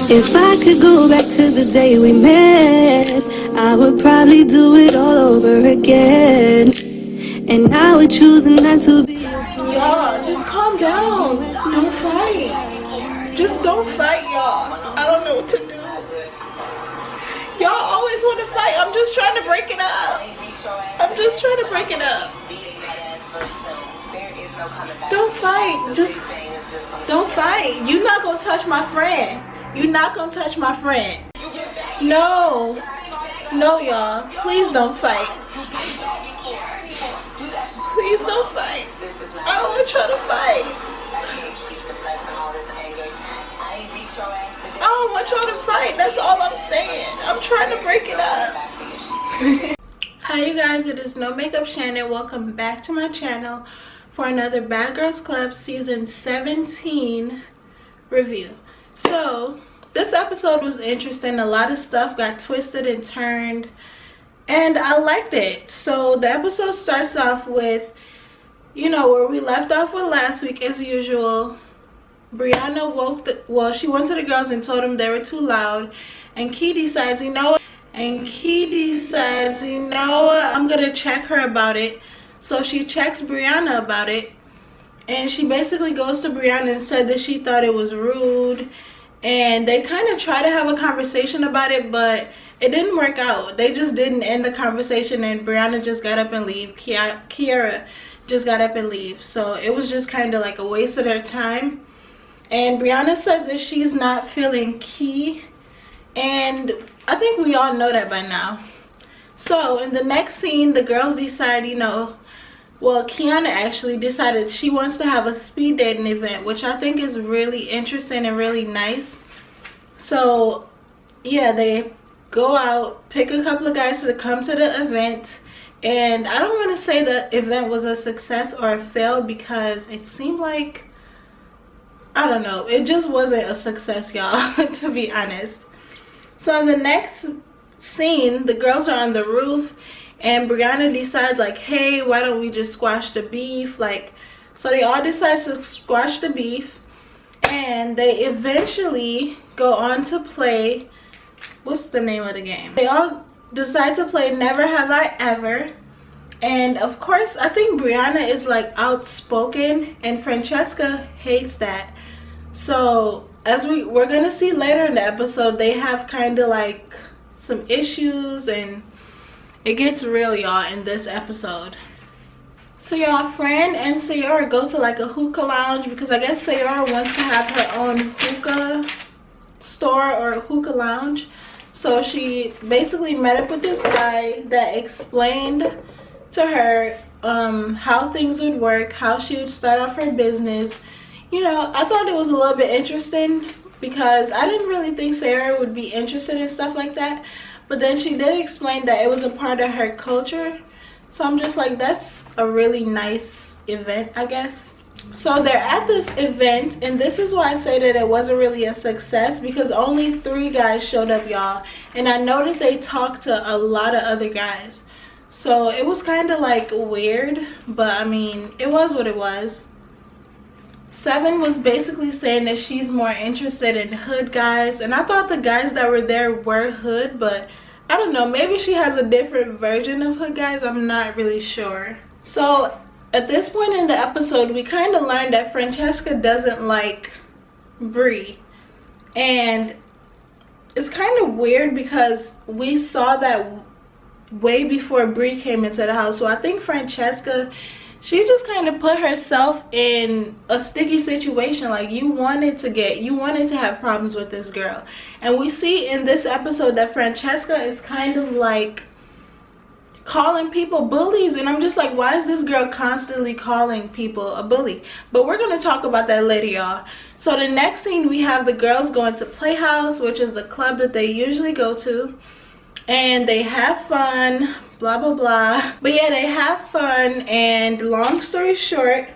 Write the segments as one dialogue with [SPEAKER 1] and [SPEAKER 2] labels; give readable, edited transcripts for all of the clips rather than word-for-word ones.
[SPEAKER 1] If I could go back to the day we met, I would probably do it all over again. And I would choose not to be your friend.
[SPEAKER 2] Y'all, just calm down. Don't fight. Just don't fight, y'all. I don't know what to do. Y'all always want to fight. I'm just trying to break it up. I'm just trying to break it up. Don't fight. Just don't fight. You're not going to touch my friend. You're not going to touch my friend. No. No, y'all. Please don't fight. Please don't fight. I don't want y'all to fight. I don't want y'all to fight. That's all I'm saying. I'm trying to break it up. Hi you guys, it is No Makeup Shannon. Welcome back to my channel for another Bad Girls Club season 17 review. So this episode was interesting. A lot of stuff got twisted and turned, and I liked it. So the episode starts off with, you know, where we left off with last week as usual. Brianna she went to the girls and told them they were too loud, and Key decides, you know what, I'm gonna check her about it. So she checks Brianna about it, and she basically goes to Brianna and said that she thought it was rude, and they kind of try to have a conversation about it, but it didn't work out. They just didn't end the conversation, and Brianna just got up and leave. Kiara just got up and leave. So it was just kind of like a waste of their time. And Brianna says that she's not feeling Key, and I think we all know that by now. So in the next scene, the girls decide, you know, well, Kiana actually decided she wants to have a speed dating event, which I think is really interesting and really nice. So yeah, they go out, pick a couple of guys to come to the event, and I don't want to say the event was a success or a fail, because it seemed like, I don't know, it just wasn't a success, y'all, to be honest. So in the next scene, the girls are on the roof, and Brianna decides, like, hey, why don't we just squash the beef? Like, so they all decide to squash the beef, and they eventually go on to play, what's the name of the game? They all decide to play Never Have I Ever. And of course, I think Brianna is like outspoken, and Francesca hates that. So as we're gonna see later in the episode, they have kind of like some issues, and it gets real, y'all, in this episode. So y'all, Fran and Sayora go to like a hookah lounge, because I guess Sayora wants to have her own hookah store or a hookah lounge. So she basically met up with this guy that explained to her how things would work, how she would start off her business. You know, I thought it was a little bit interesting, because I didn't really think Sarah would be interested in stuff like that, but then she did explain that it was a part of her culture. So I'm just like, that's a really nice event, I guess. So they're at this event, and this is why I say that it wasn't really a success, because only 3 guys showed up, y'all, and I know that they talked to a lot of other guys. So it was kind of like weird, but I mean, it was what it was. Seven was basically saying that she's more interested in hood guys, and I thought the guys that were there were hood, but I don't know, maybe she has a different version of hood guys. I'm not really sure. So at this point in the episode, we kind of learned that Francesca doesn't like Bree, and it's kind of weird because we saw that way before Bree came into the house. So I think Francesca, she just kind of put herself in a sticky situation. Like, you wanted to have problems with this girl, and we see in this episode that Francesca is kind of like calling people bullies, and I'm just like, why is this girl constantly calling people a bully? But we're gonna talk about that later, y'all. So the next thing, we have the girls going to Playhouse, which is the club that they usually go to, and they have fun, blah blah blah. But yeah, they have fun, and long story short,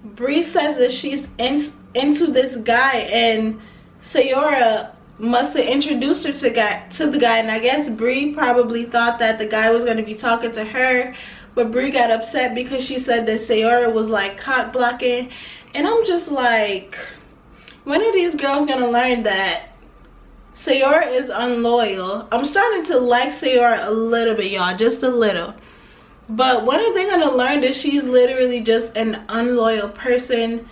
[SPEAKER 2] Bree says that she's into this guy, and Sayora must have introduced her to the guy, and I guess Bree probably thought that the guy was going to be talking to her, but Bree got upset because she said that Sayora was like cock blocking. And I'm just like, when are these girls gonna learn that Sayora is unloyal? I'm starting to like Sayora a little bit, y'all, just a little. But when are they gonna learn that she's literally just an unloyal person?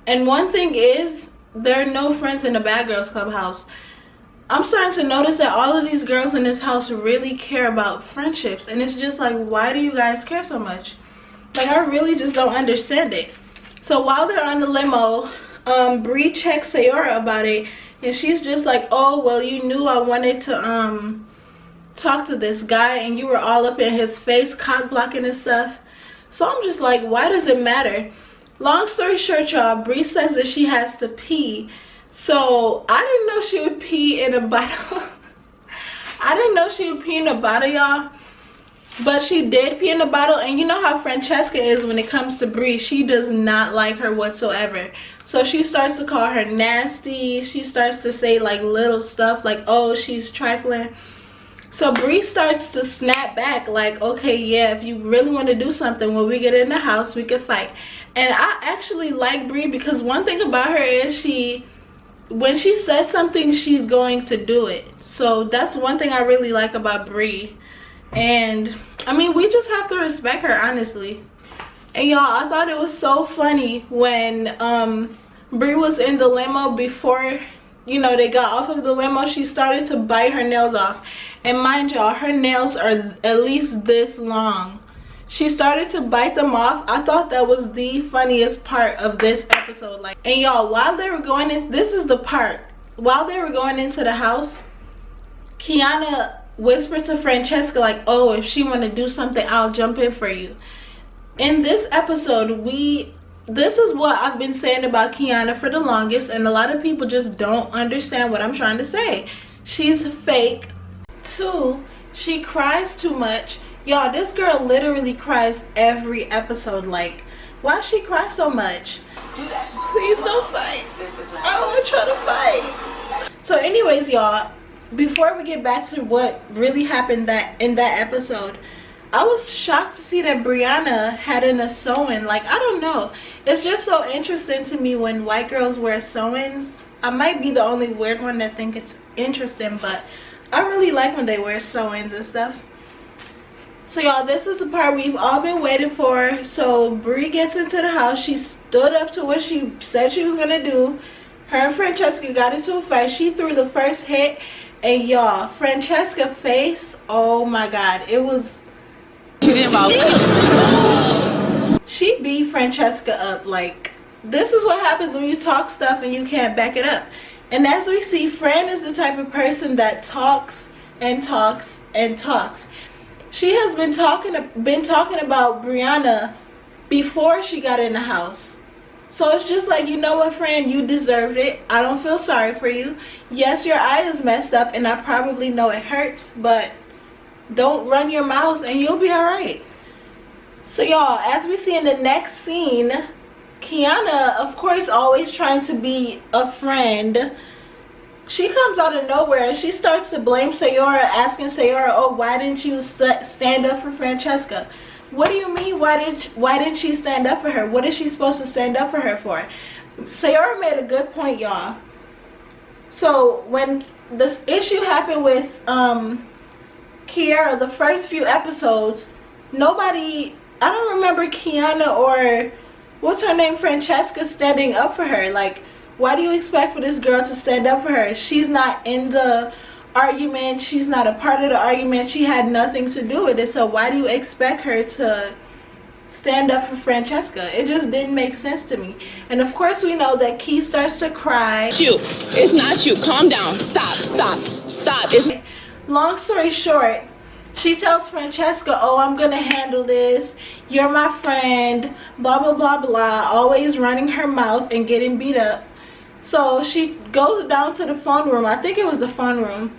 [SPEAKER 2] And one thing is, there are no friends in the Bad Girls Club house. I'm starting to notice that all of these girls in this house really care about friendships, and it's just like, why do you guys care so much? Like, I really just don't understand it. So while they're on the limo, Bree checks Sayora about it, and she's just like, oh, well, you knew I wanted to talk to this guy, and you were all up in his face, cock blocking and stuff. So I'm just like, why does it matter? Long story short, y'all, Bree says that she has to pee. So I didn't know she would pee in a bottle. I didn't know she would pee in a bottle, y'all. But she did pee in the bottle. And you know how Francesca is when it comes to Bree. She does not like her whatsoever. So she starts to call her nasty. She starts to say like little stuff like, oh, she's trifling. So Bree starts to snap back like, okay, yeah, if you really want to do something, when we get in the house, we could fight. And I actually like Bree because one thing about her is when she says something, she's going to do it. So that's one thing I really like about Bree. And I mean, we just have to respect her, honestly. And y'all, I thought it was so funny when Bree was in the limo before, you know, they got off of the limo. She started to bite her nails off. And mind y'all, her nails are at least this long. She started to bite them off. I thought that was the funniest part of this episode. Like, and y'all, while they were going in, this is the part. While they were going into the house, Kiana whispered to Francesca like, oh, if she want to do something, I'll jump in for you. In this episode, this is what I've been saying about Kiana for the longest, and a lot of people just don't understand what I'm trying to say. She's fake. 2, she cries too much. Y'all, this girl literally cries every episode. Like, why she cry so much? Please don't fight. I don't want to try to fight. So anyways, y'all, before we get back to what really happened in that episode, I was shocked to see that Brianna had in a sew-in. Like, I don't know. It's just so interesting to me when white girls wear sew-ins. I might be the only weird one that think it's interesting, but I really like when they wear sew-ins and stuff. So y'all, this is the part we've all been waiting for. So Bree gets into the house. She stood up to what she said she was gonna do. Her and Francesca got into a fight. She threw the first hit, and y'all, Francesca's face, oh my god, it was, she beat Francesca up. Like, this is what happens when you talk stuff and you can't back it up. And as we see, Fran is the type of person that talks and talks and talks. She has been talking about Brianna before she got in the house. So it's just like, you know what, Fran, you deserved it. I don't feel sorry for you. Yes, your eye is messed up and I probably know it hurts, but don't run your mouth and you'll be alright. So y'all, as we see in the next scene, Kiana, of course, always trying to be a friend, she comes out of nowhere and she starts to blame Sayora, asking Sayora, oh, why didn't you stand up for Francesca? What do you mean, why didn't she stand up for her? What is she supposed to stand up for her for? Sayora made a good point, y'all. So when this issue happened with Kiara, the first few episodes, nobody, I don't remember Kiana or what's her name, Francesca, standing up for her. Like, why do you expect for this girl to stand up for her? She's not in the argument. She's not a part of the argument. She had nothing to do with it. So why do you expect her to stand up for Francesca? It just didn't make sense to me. And of course we know that Key starts to cry.
[SPEAKER 3] It's not you. Calm down. Stop.
[SPEAKER 2] Long story short, she tells Francesca, oh, I'm gonna handle this. You're my friend. Blah, blah, blah, blah. Always running her mouth and getting beat up. So she goes down to the phone room. I think it was the phone room.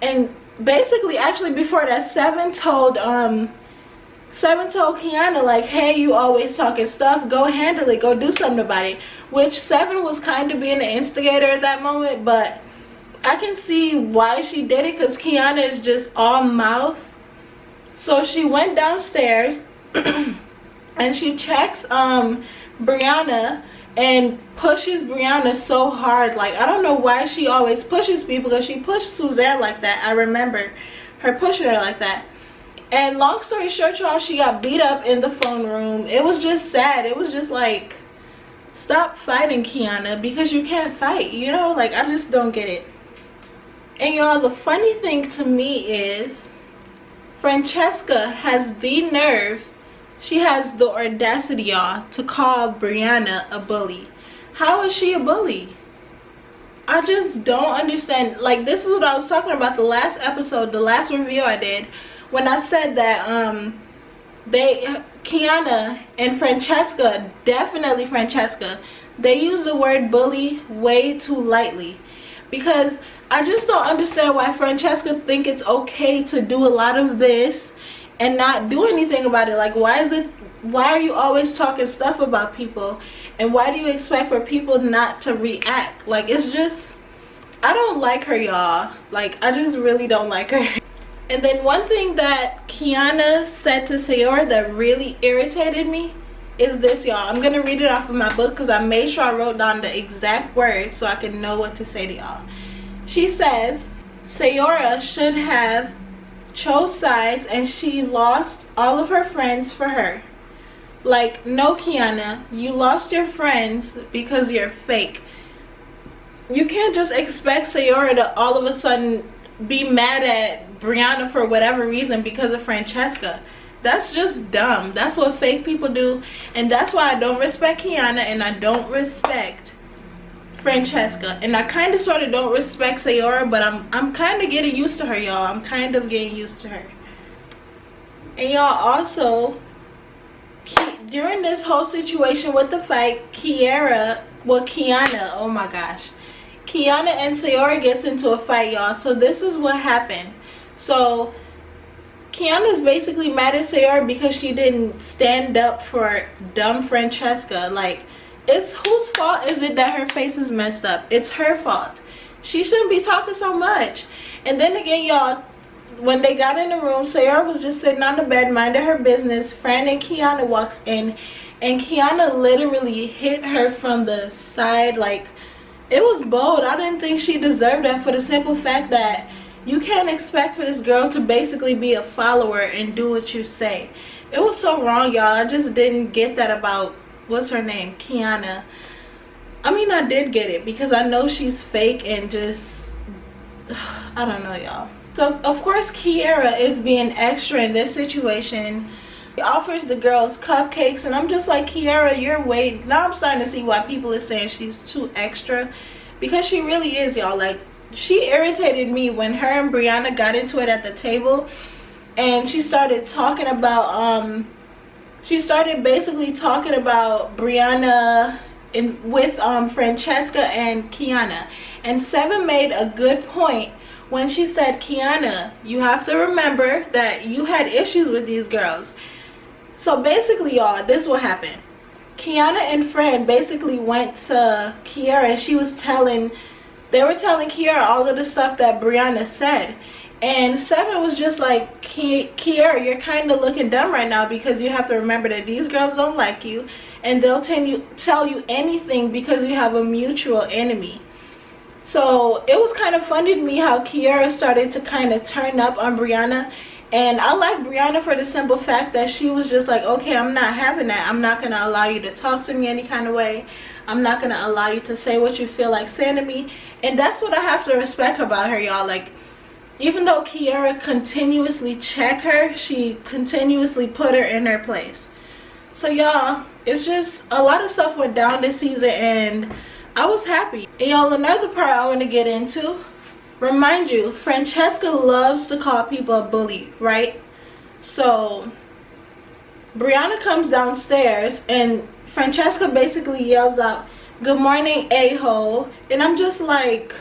[SPEAKER 2] And basically, actually, before that, Seven told Kiana, like, hey, you always talking stuff. Go handle it. Go do something about it. Which Seven was kind of being the instigator at that moment. But I can see why she did it, because Kiana is just all mouth. So she went downstairs and she checks Brianna, and pushes Brianna so hard. Like, I don't know why she always pushes people, because she pushed Suzanne like that. I remember her pushing her like that. And long story short, y'all, she got beat up in the phone room. It was just sad. It was just like, stop fighting, Kiana, because you can't fight, you know? Like, I just don't get it. And y'all, the funny thing to me is Francesca has the nerve, she has the audacity, y'all, to call Brianna a bully. How is she a bully? I just don't understand. Like, this is what I was talking about the last episode, the last review I did, when I said that Kiana and Francesca, definitely Francesca, they use the word bully way too lightly. Because I just don't understand why Francesca think it's okay to do a lot of this and not do anything about it. Like, why are you always talking stuff about people, and why do you expect for people not to react? Like, it's just, I don't like her, y'all. Like, I just really don't like her. And then one thing that Kiana said to Sayora that really irritated me is this, y'all. I'm gonna read it off of my book because I made sure I wrote down the exact words so I can know what to say to y'all. She says Sayora should have chose sides and she lost all of her friends for her. Like, no, Kiana, you lost your friends because you're fake. You can't just expect Sayora to all of a sudden be mad at Brianna for whatever reason because of Francesca. That's just dumb. That's what fake people do, and that's why I don't respect Kiana and I don't respect Francesca, and I kind of sort of don't respect Sayora, but I'm kind of getting used to her, y'all. I'm kind of getting used to her. And y'all, also during this whole situation with the fight, Kiana, oh my gosh, Kiana and Sayora gets into a fight, y'all. So this is what happened. So Kiana's basically mad at Sayora because she didn't stand up for dumb Francesca. Like, it's whose fault is it that her face is messed up? It's her fault. She shouldn't be talking so much. And then again, y'all, when they got in the room, Sayora was just sitting on the bed minding her business. Fran and Kiana walks in, and Kiana literally hit her from the side. Like, it was bold. I didn't think she deserved that, for the simple fact that you can't expect for this girl to basically be a follower and do what you say. It was so wrong, y'all. I just didn't get that about, what's her name, Kiana. I mean, I did get it because I know she's fake and just, I don't know, y'all. So of course Kiera is being extra in this situation. He offers the girls cupcakes, and I'm just like, Kiera, you're way, now I'm starting to see why people are saying she's too extra, because she really is, y'all. Like, she irritated me when her and Brianna got into it at the table, and she started talking about she started basically talking about Brianna with Francesca and Kiana. And Seven made a good point when she said, Kiana, you have to remember that you had issues with these girls. So basically, y'all, this is what happened. Kiana and Fran basically went to Kiera, and they were telling Kiera all of the stuff that Brianna said. And Seven was just like, Kiera, you're kind of looking dumb right now, because you have to remember that these girls don't like you, and they'll tell you anything because you have a mutual enemy. So it was kind of funny to me how Kiera started to kind of turn up on Brianna. And I like Brianna for the simple fact that she was just like, okay, I'm not having that. I'm not going to allow you to talk to me any kind of way. I'm not going to allow you to say what you feel like saying to me. And that's what I have to respect about her, y'all. Like, even though Kiera continuously checked her, she continuously put her in her place. So y'all, it's just a lot of stuff went down this season, and I was happy. And y'all, another part I want to get into, remind you, Francesca loves to call people a bully, right? So Brianna comes downstairs and Francesca basically yells out, "Good morning, a-hole." And I'm just like,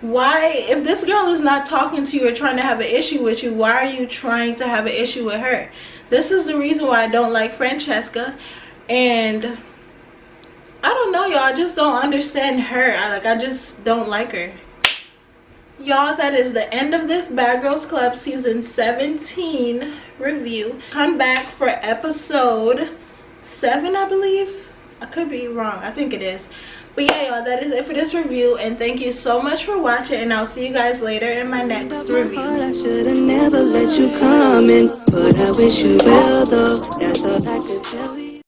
[SPEAKER 2] why, if this girl is not talking to you or trying to have an issue with you, why are you trying to have an issue with her? This is the reason why I don't like Francesca. And I don't know, y'all, I just don't understand her. I just don't like her. Y'all, that is the end of this Bad Girls Club season 17 review. Come back for episode 7, I believe. I could be wrong. I think it is. But yeah, y'all, that is it for this review, and thank you so much for watching, and I'll see you guys later in my next review.
[SPEAKER 1] I should have never let you come in, but I wish you well though.